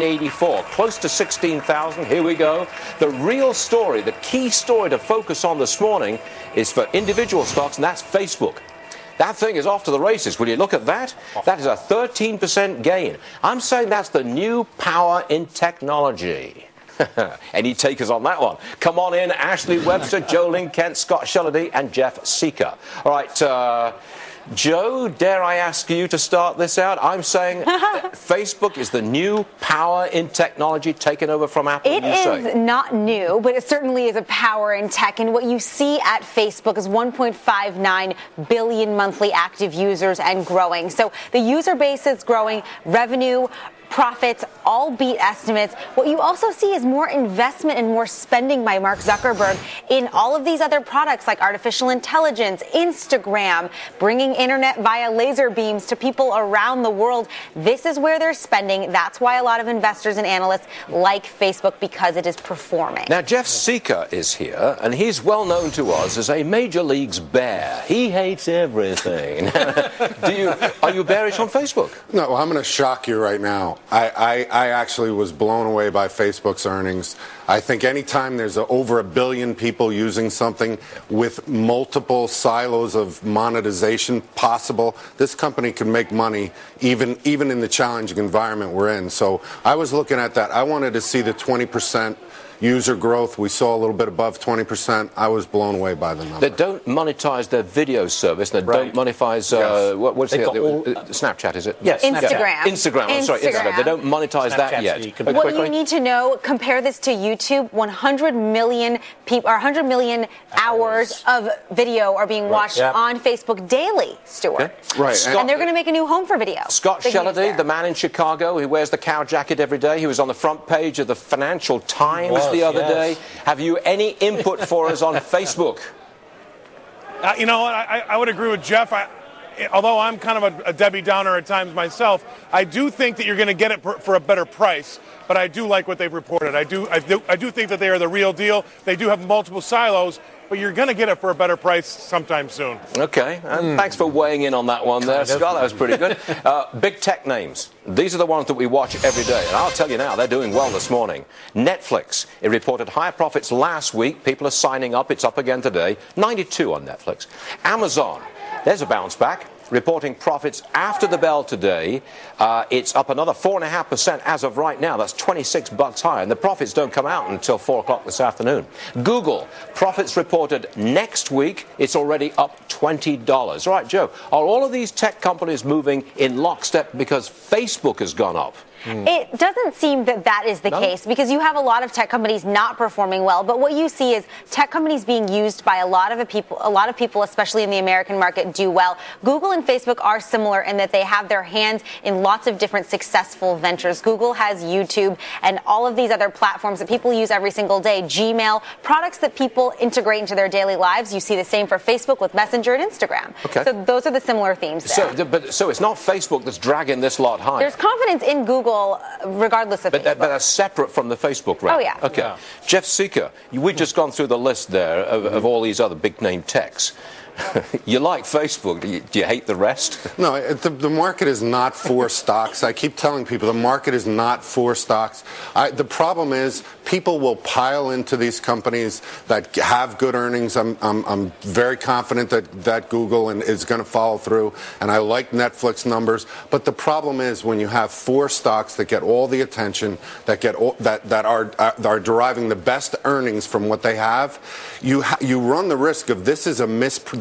984, close to 16,000. Here we go. The real story, the key story to focus on this morning is for individual stocks, and that's Facebook. That thing is off to the races. Will you look at that? That is a 13% gain. I'm saying that's the new power in technology. Any takers on that one? Come on in, Ashley Webster, Joe Lynn Kent, Scott Shellady, and Jeff Sica. All right, Joe, dare I ask you to start this out? I'm saying Facebook is the new power in technology taken over from Apple. It is not new, but it certainly is a power in tech. And what you see at Facebook is 1.59 billion monthly active users and growing. So the user base is growing, revenue, profits all beat estimates. What you also see is more investment and more spending by Mark Zuckerberg in all of these other products like artificial intelligence, Instagram, bringing internet via laser beams to people around the world. This is where they're spending. That's why a lot of investors and analysts like Facebook, because it is performing. Now, Jeff Sica is here, and he's well known to us as a Major Leagues bear. He hates everything. Are you bearish on Facebook? No, I'm going to shock you right now. I actually was blown away by Facebook's earnings. I think anytime there's over a billion people using something with multiple silos of monetization possible, this company can make money even in the challenging environment we're in. So I was looking at that. I wanted to see the 20% user growth. We saw a little bit above 20%. I was blown away by the number. They don't monetize their video service. They don't monetize, what's Snapchat, is it? Yes. Instagram. Instagram. I'm sorry, Instagram. They don't monetize that yet. What you need to know, compare this to YouTube. 100 million people, or 100 million hours of video are being watched on Facebook daily, Stuart. Okay. Right. And they're going to make a new home for video. Scott Shellady, the man in Chicago who wears the cow jacket every day, he was on the front page of the Financial Times the other day. Have you any input for us on Facebook? You know what? I would agree with Jeff. Although I'm kind of a Debbie Downer at times myself, I do think that you're going to get it for a better price. But I do like what they've reported. I do think that they are the real deal. They do have multiple silos, but you're going to get it for a better price sometime soon. Okay, and thanks for weighing in on that one there, Scott. That was pretty good. Big tech names. These are the ones that we watch every day. And I'll tell you now, they're doing well this morning. Netflix, it reported higher profits last week. People are signing up. It's up again today. 92 on Netflix. Amazon, there's a bounce back. Reporting profits after the bell today. It's up another 4.5% as of right now. That's $26 higher. And the profits don't come out until 4 o'clock this afternoon. Google, profits reported next week. It's already up $20. All right, Joe, are all of these tech companies moving in lockstep because Facebook has gone up? It doesn't seem that is the case, because you have a lot of tech companies not performing well. But what you see is tech companies being used by a lot of people, especially in the American market, do well. Google and Facebook are similar in that they have their hands in lots of different successful ventures. Google has YouTube and all of these other platforms that people use every single day. Gmail, products that people integrate into their daily lives. You see the same for Facebook with Messenger and Instagram. Okay. So those are the similar themes there. So it's not Facebook that's dragging this lot higher. There's confidence in Google regardless of Facebook. But that's separate from the Facebook round. Oh, yeah. Okay. Yeah. Jeff Sica, we've just gone through the list there of all these other big-name techs. You like Facebook. Do you hate the rest? No, the market is not for stocks. I keep telling people the market is not for stocks. The problem is people will pile into these companies that have good earnings. I'm very confident that Google is going to follow through, and I like Netflix numbers. But the problem is when you have 4 stocks that get all the attention, that are deriving the best earnings from what they have, you run the risk of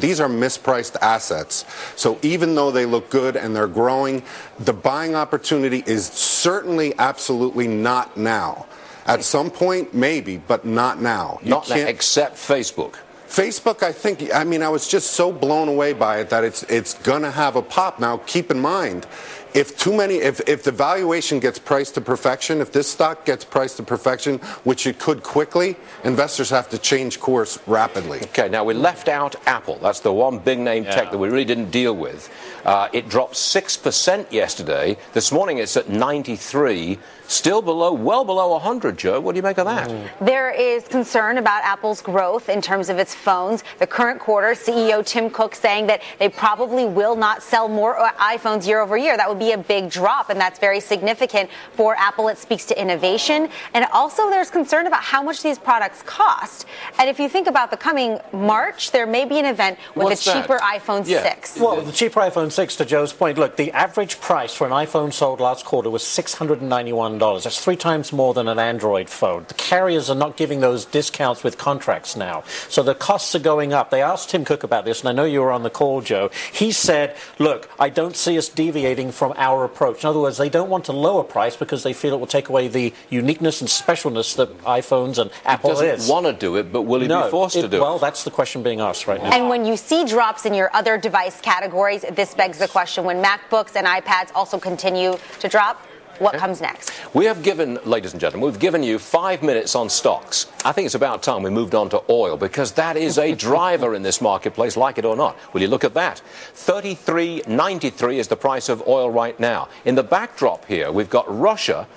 these are mispriced assets. So even though they look good and they're growing, the buying opportunity is certainly absolutely not now. At some point, maybe, but not now. Not now, except Facebook. Facebook, I was just so blown away by it that it's going to have a pop. Now, keep in mind, if the valuation gets priced to perfection, if this stock gets priced to perfection, which it could quickly, investors have to change course rapidly. Okay, now we left out Apple. That's the one big name tech that we really didn't deal with. It dropped 6% yesterday. This morning it's at 93. Still well below 100, Joe. What do you make of that? There is concern about Apple's growth in terms of its phones. The current quarter, CEO Tim Cook saying that they probably will not sell more iPhones year over year. That would be a big drop, and that's very significant for Apple. It speaks to innovation. And also there's concern about how much these products cost. And if you think about the coming March, there may be an event with What's a cheaper that? iPhone Yeah. 6. Well, the cheaper iPhone 6, to Joe's point, look, the average price for an iPhone sold last quarter was $691. That's 3 times more than an Android phone. The carriers are not giving those discounts with contracts now. So the costs are going up. They asked Tim Cook about this, and I know you were on the call, Joe. He said, look, I don't see us deviating from our approach. In other words, they don't want to lower price because they feel it will take away the uniqueness and specialness that iPhones and Apple He is. doesn't want to do it, but will he be forced to do it? Well, that's the question being asked right now. And when you see drops in your other device categories, this begs the question, when MacBooks and iPads also continue to drop, what comes next? We have given, ladies and gentlemen, we've given you 5 minutes on stocks. I think it's about time we moved on to oil because that is a driver in this marketplace, like it or not. Will you look at that? $33.93 is the price of oil right now. In the backdrop here, we've got Russia.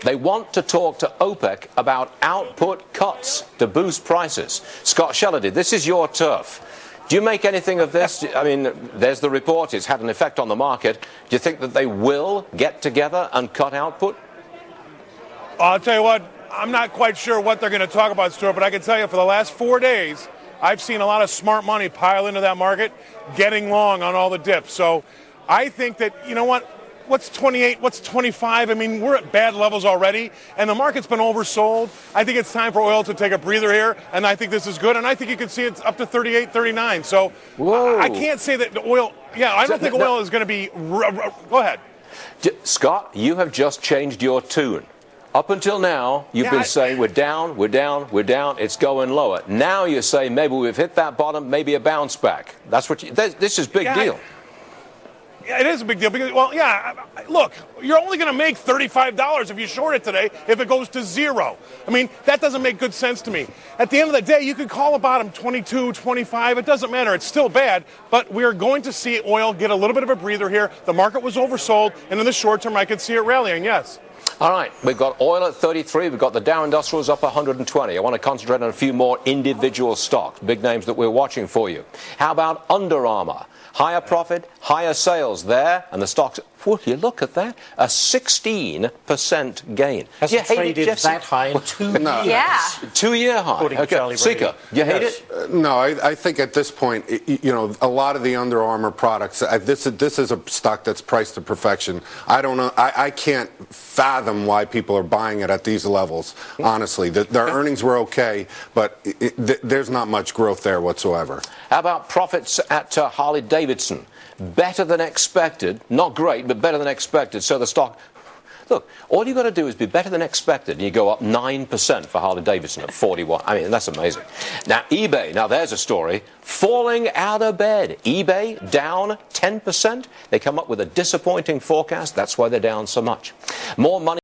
They want to talk to OPEC about output cuts to boost prices. Scott Shellady, this is your turf. Do you make anything of this? I mean, there's the report. It's had an effect on the market. Do you think that they will get together and cut output? I'll tell you what, I'm not quite sure what they're going to talk about, Stuart, but I can tell you for the last 4 days, I've seen a lot of smart money pile into that market, getting long on all the dips. So I think that, you know what? What's 28? What's 25? I mean, we're at bad levels already, and the market's been oversold. I think it's time for oil to take a breather here, and I think this is good, and I think you can see it's up to 38, 39. So I can't say that the oil, I don't think oil is going to be, go ahead. Scott, you have just changed your tune. Up until now, you've been saying we're down, it's going lower. Now you're saying maybe we've hit that bottom, maybe a bounce back. That's what this is big deal. It is a big deal because, look, you're only going to make $35 if you short it today if it goes to zero. I mean, that doesn't make good sense to me. At the end of the day, you could call a bottom 22, 25. It doesn't matter. It's still bad, but we're going to see oil get a little bit of a breather here. The market was oversold, and in the short term, I could see it rallying, yes. All right, we've got oil at 33. We've got the Dow Industrials up 120. I want to concentrate on a few more individual stocks, big names that we're watching for you. How about Under Armour? Higher profit, higher sales there, and the stocks, would you look at that? A 16% gain. Hasn't traded that high in 2 years. Yeah. 2-year high. Okay, Sica, you hate it? No, I think at this point, a lot of the Under Armour products, this is a stock that's priced to perfection. I don't know. I can't fathom why people are buying it at these levels, honestly. Their earnings were okay, but there's not much growth there whatsoever. How about profits at Harley-Davidson? Better than expected. Not great, but better than expected. So the stock... Look, all you've got to do is be better than expected, and you go up 9% for Harley-Davidson at 41. I mean, that's amazing. Now, eBay, there's a story. Falling out of bed. eBay down 10%. They come up with a disappointing forecast. That's why they're down so much. More money.